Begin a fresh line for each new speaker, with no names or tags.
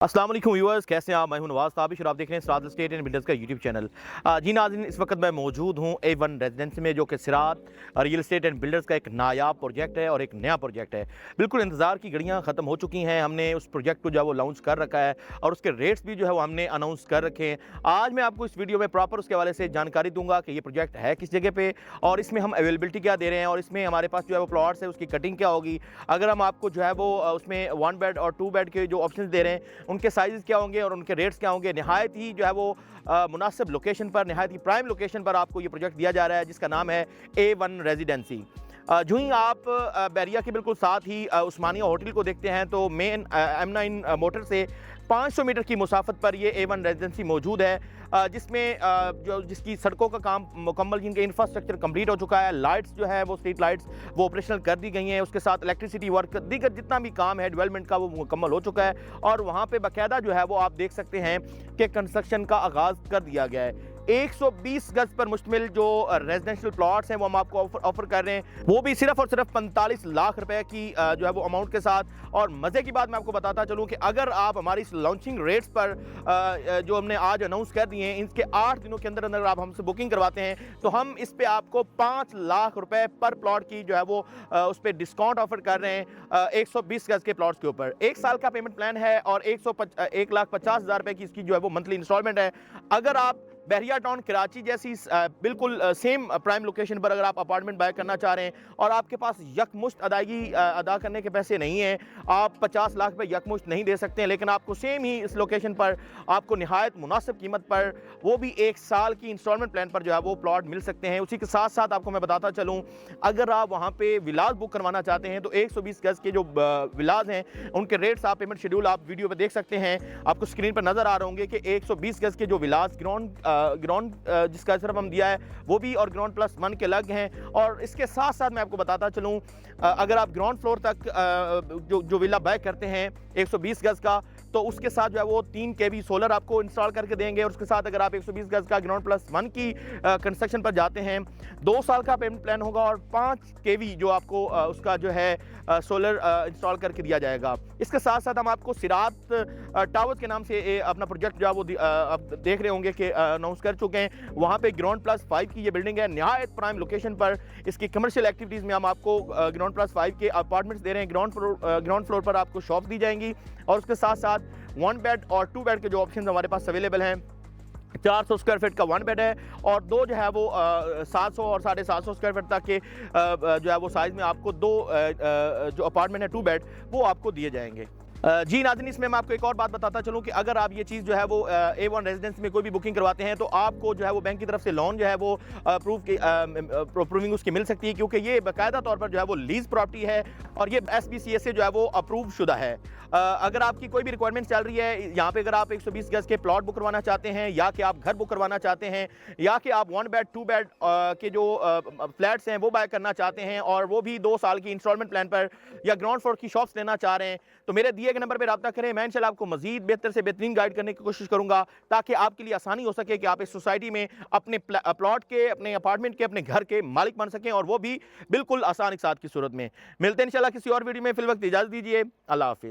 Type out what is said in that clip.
अस्सलाम वालेकुम व्यूअर्स, कैसे हैं आप? मैं हूं नवाज ताबिश और आप देख रहे हैं सिरात एस्टेट एंड बिल्डर्स का यूट्यूब चैनल। जी नाज़रीन, इस वक्त मैं मौजूद हूं A1 रेजिडेंसी में, जो कि सिरात रियल एस्टेट एंड बिल्डर्स का एक नायाब प्रोजेक्ट है और एक नया प्रोजेक्ट है। बिल्कुल इंतज़ार की घड़ियां ख़त्म हो चुकी हैं। हमने उस प्रोजेक्ट को जो है वो लॉन्च कर रखा है और उसके रेट्स भी जो है वो हमने अनाउंस कर रखे हैं। आज मैं आपको इस वीडियो में प्रॉपर उसके हवाले से जानकारी दूंगा कि ये प्रोजेक्ट है किस जगह पर और इसमें हम अवेलेबिलिटी क्या दे रहे हैं और इसमें हमारे पास जो है वो प्लॉट्स है उसकी कटिंग क्या होगी। अगर हम आपको जो है वो उसमें 1 बेड और 2 बेड के जो ऑप्शन दे रहे हैं उनके साइज़ क्या होंगे और उनके रेट्स क्या होंगे। नहायत ही जो है वो मुनासिब लोकेशन पर, नहायत ही प्राइम लोकेशन पर आपको ये प्रोजेक्ट दिया जा रहा है, जिसका नाम है A1 रेजिडेंसी। जो ही आप बैरिया के बिल्कुल साथ ही उस्मानिया होटल को देखते हैं तो मेन M9 मोटर से 500 मीटर की मुसाफत पर ये A1 रेजिडेंसी मौजूद है, जिसमें जिसकी सड़कों का काम मुकम्मल, जिनके इंफ्रास्ट्रक्चर कंप्लीट हो चुका है। लाइट्स जो है वो स्ट्रीट लाइट्स वो ऑपरेशनल कर दी गई हैं। उसके साथ इलेक्ट्रिसिटी वर्क, दीगर जितना भी काम है डेवलपमेंट का वो मुकम्मल हो चुका है और वहाँ पे बाकायदा जो है वो आप देख सकते हैं कि कंस्ट्रक्शन का आगाज़ कर दिया गया है। 120 गज पर मुश्तमिल जो रेजिडेंशियल प्लॉट्स हैं वो हम आपको ऑफर कर रहे हैं, वो भी सिर्फ और सिर्फ 45 लाख रुपए की जो है वो अमाउंट के साथ। और मज़े की बात मैं आपको बताता चलूँ कि अगर आप हमारी इस लॉन्चिंग रेट्स पर जो हमने आज अनाउंस कर दिए हैं, इसके 8 दिनों के अंदर अंदर आप हमसे बुकिंग करवाते हैं तो हम इस पे आपको 5 लाख रुपए पर प्लॉट की जो है वो उस पर डिस्काउंट ऑफर कर रहे हैं 120 गज के प्लॉट्स के ऊपर। 1 साल का पेमेंट प्लान है और 1,50,000 रुपए की इसकी जो है वो मंथली इंस्टॉलमेंट है। अगर आप बहरिया टाउन कराची जैसी बिल्कुल सेम प्राइम लोकेशन पर अगर आप अपार्टमेंट बाय करना चाह रहे हैं और आपके पास यकमुश्त अदायगी अदा करने के पैसे नहीं हैं, आप 50 लाख रुपए यकमुश्त नहीं दे सकते हैं, लेकिन आपको सेम ही इस लोकेशन पर आपको निहायत मुनासिब कीमत पर, वो भी 1 साल की इंस्टॉलमेंट प्लान पर जो है वो प्लॉट मिल सकते हैं। उसी के साथ साथ आपको मैं बताता चलूँ, अगर आप वहाँ पे विलाज बुक करवाना चाहते हैं तो 120 गज के जो विलाज हैं उनके रेट्स, आप पेमेंट शेड्यूल आप वीडियो पर देख सकते हैं। आपको स्क्रीन पर नजर आ रहे होंगे कि 120 गज के जो विलाज ग्राउंड जिसका सिर्फ हम दिया है वो भी और ग्राउंड प्लस 1 के अलग हैं। और इसके साथ साथ मैं आपको बताता चलूं, अगर आप ग्राउंड फ्लोर तक जो विला बाय करते हैं 120 गज का, तो उसके साथ जो है वो 3 kV सोलर आपको इंस्टॉल करके देंगे। और उसके साथ अगर आप 120 गज का ग्राउंड प्लस 1 की कंस्ट्रक्शन पर जाते हैं, 2 साल का पेमेंट प्लान होगा और 5 kV जो आपको उसका जो है सोलर इंस्टॉल करके दिया जाएगा। इसके साथ साथ हम आपको सिरात टावर्स के नाम से अपना प्रोजेक्ट जो है वो आप देख रहे होंगे कि अनाउंस कर चुके हैं। वहाँ पे ग्राउंड प्लस 5 की ये बिल्डिंग है, नहायत प्राइम लोकेशन पर। इसकी कमर्शियल एक्टिविटीज़ में हम आपको ग्राउंड प्लस 5 के अपार्टमेंट्स दे रहे हैं। ग्राउंड फ्लोर पर आपको शॉप दी जाएंगी और उसके साथ साथ 1 बेड और 2 बेड के जो ऑप्शन हमारे पास अवेलेबल हैं। 400 स्क्वायर फीट का 1 बेड है और 2 जो है वो 700 और 750 स्क्वायर फीट तक के जो है वो साइज़ में आपको 2 जो अपार्टमेंट है 2 बेड वो आपको दिए जाएंगे। जी नाज़रीन, इसमें मैं आपको एक और बात बताता चलूँ कि अगर आप ये चीज़ जो है वो A1 रेजिडेंसी में कोई भी बुकिंग करवाते हैं तो आपको जो है वो बैंक की तरफ से लोन जो है वो अप्रूविंग उसकी मिल सकती है, क्योंकि ये बाकायदा तौर पर जो है वो लीज प्रॉपर्टी है और ये SPCA से जो है वो अप्रूव शुदा है। अगर आपकी कोई भी रिक्वायरमेंट चल रही है यहाँ पे, अगर आप 120 गज के प्लॉट बुक करवाना चाहते हैं या कि आप घर बुक करवाना चाहते हैं या कि आप 1 बेड 2 बेड के जो फ्लैट्स हैं वो बाय करना चाहते हैं और वो भी 2 साल की इंस्टॉलमेंट प्लान पर, या ग्राउंड फ्लोर की शॉप्स लेना चाह रहे हैं, तो मेरे दिए गए नंबर पर रब्ता करें। मैं इंशाल्लाह आपको मजीद बेहतर से बेहतरीन गाइड करने की कोशिश करूंगा ताकि आपके लिए आसानी हो सके कि आप इस सोसाइटी में अपने प्लॉट के, अपने अपार्टमेंट के, अपने घर के मालिक बन सकें और वो भी बिल्कुल आसान एक साथ की सूरत में। मिलते हैं इंशाल्लाह किसी और वीडियो में। फिल वक्त इजाजत दीजिए। अल्लाह हाफिज़।